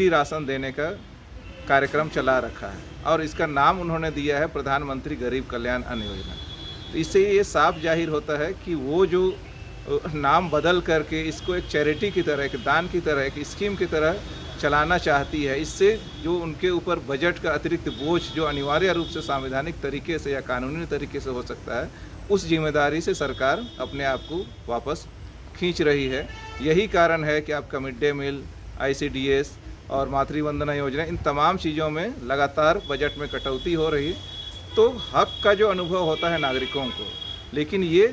Free ration देने का कार्यक्रम चला रखा है और इसका नाम उन्होंने दिया है प्रधानमंत्री गरीब कल्याण अन्न योजना। तो इससे ये साफ जाहिर होता है कि वो जो नाम बदल करके इसको एक चैरिटी की तरह, एक दान की तरह, एक स्कीम की तरह चलाना चाहती है। इससे जो उनके ऊपर बजट का अतिरिक्त बोझ जो अनिवार्य रूप से संवैधानिक तरीके से या कानूनी तरीके से हो सकता है, उस जिम्मेदारी से सरकार अपने आप को वापस खींच रही है। यही कारण है कि आपका मिड डे मील, ICDS और मातृ वंदना योजना, इन तमाम चीज़ों में लगातार बजट में कटौती हो रही है। तो हक का जो अनुभव होता है नागरिकों को, लेकिन ये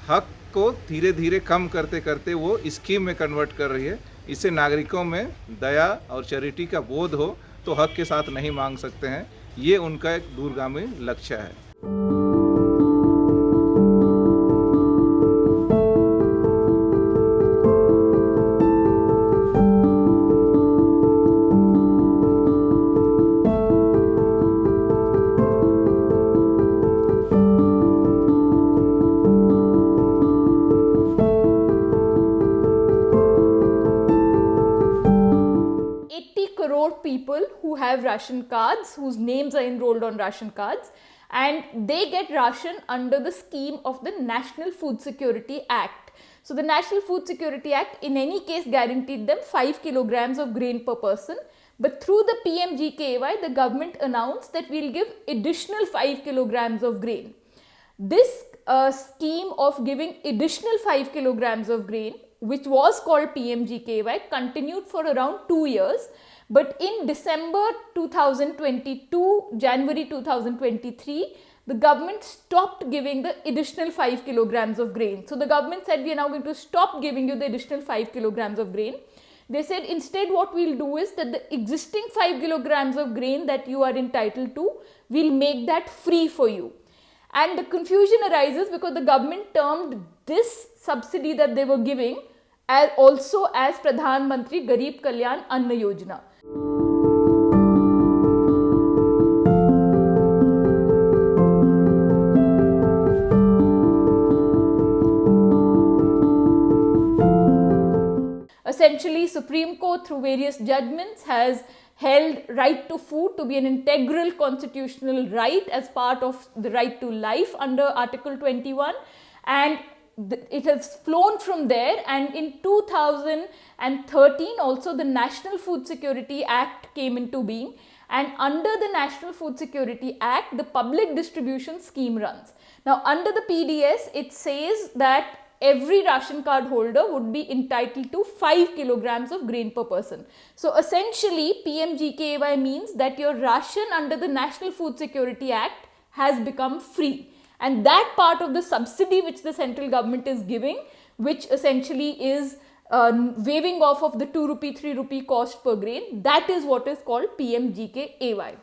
हक को धीरे धीरे कम करते करते वो स्कीम में कन्वर्ट कर रही है। इससे नागरिकों में दया और चैरिटी का बोध हो तो हक के साथ नहीं मांग सकते हैं। ये उनका एक दूरगामी लक्ष्य है। People who have ration cards, whose names are enrolled on ration cards, and they get ration under the scheme of the National Food Security Act. So the National Food Security Act in any case guaranteed them 5 kilograms of grain per person, but through the PMGKAY the government announced that we'll give additional 5 kilograms of grain. This scheme of giving additional 5 kilograms of grain, which was called PMGKAY, continued for around 2 years. But in December 2022, January 2023, the government stopped giving the additional 5 kilograms of grain. So the government said, we are now going to stop giving you the additional 5 kilograms of grain. They said instead what we'll do is that the existing 5 kilograms of grain that you are entitled to, we'll make that free for you. And the confusion arises because the government termed this subsidy that they were giving as also as Pradhan Mantri Garib Kalyan Anna Yojana. Essentially, Supreme Court through various judgments has held right to food to be an integral constitutional right as part of the right to life under Article 21, and it has flown from there. And in 2013 also the National Food Security Act came into being, and under the National Food Security Act the public distribution scheme runs. Now under the PDS it says that every ration card holder would be entitled to 5 kilograms of grain per person. So essentially PMGKAY means that your ration under the National Food Security Act has become free. And that part of the subsidy which the central government is giving, which essentially is waiving off of the 2 rupee, 3 rupee cost per grain, that is what is called PMGKAY.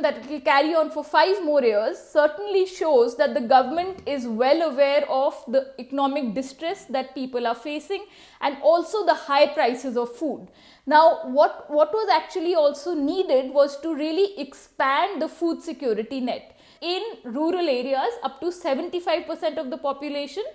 That it will carry on for 5 more years certainly shows that the government is well aware of the economic distress that people are facing and also the high prices of food. Now what was actually also needed was to really expand the food security net in rural areas up to 75% of the population,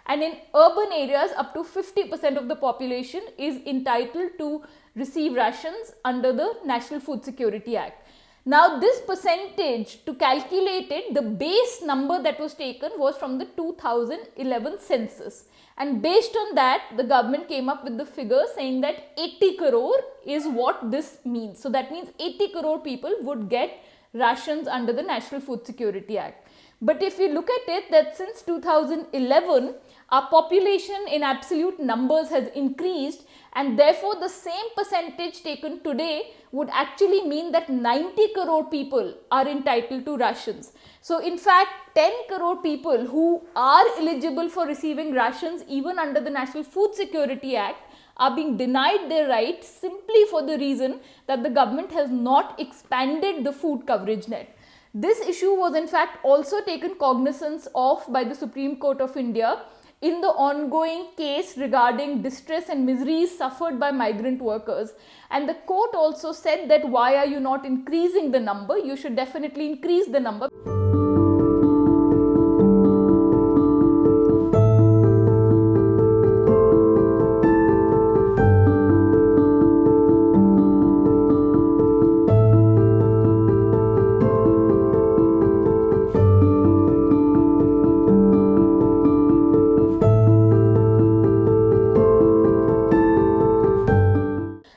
and in urban areas up to 50% of the population is entitled to receive rations under the National Food Security Act. Now this percentage, to calculate it, the base number that was taken was from the 2011 census, and based on that the government came up with the figure saying that 80 crore is what this means. So that means 80 crore people would get rations under the National Food Security Act. But if we look at it, that since 2011 our population in absolute numbers has increased, and therefore the same percentage taken today would actually mean that 90 crore people are entitled to rations. So in fact 10 crore people who are eligible for receiving rations even under the National Food Security Act are being denied their right simply for the reason that the government has not expanded the food coverage net. This issue was in fact also taken cognizance of by the Supreme Court of India in the ongoing case regarding distress and miseries suffered by migrant workers. And the court also said that why are you not increasing the number? You should definitely increase the number.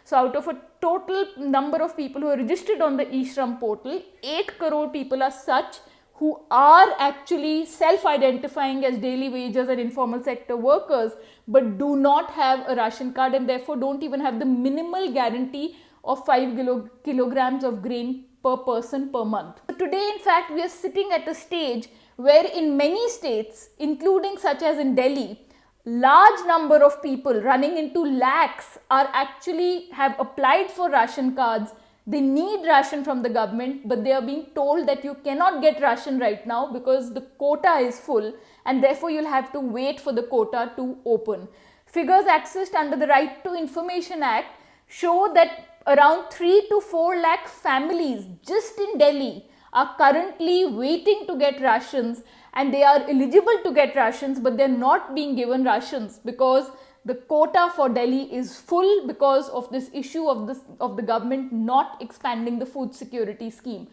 So out of a total number of people who are registered on the eShram portal, 8 crore people are such who are actually self-identifying as daily wages and informal sector workers, but do not have a ration card and therefore don't even have the minimal guarantee of 5 kilograms of grain per person per month. So today, in fact, we are sitting at a stage where in many states, including such as in Delhi, large number of people running into lakhs are actually have applied for ration cards. They need ration from the government, but they are being told that you cannot get ration right now because the quota is full and therefore you'll have to wait for the quota to open. Figures accessed under the Right to Information Act show that around 3 to 4 lakh families just in Delhi are currently waiting to get rations, and they are eligible to get rations, but they're not being given rations because the quota for Delhi is full because of this issue of the government not expanding the food security scheme.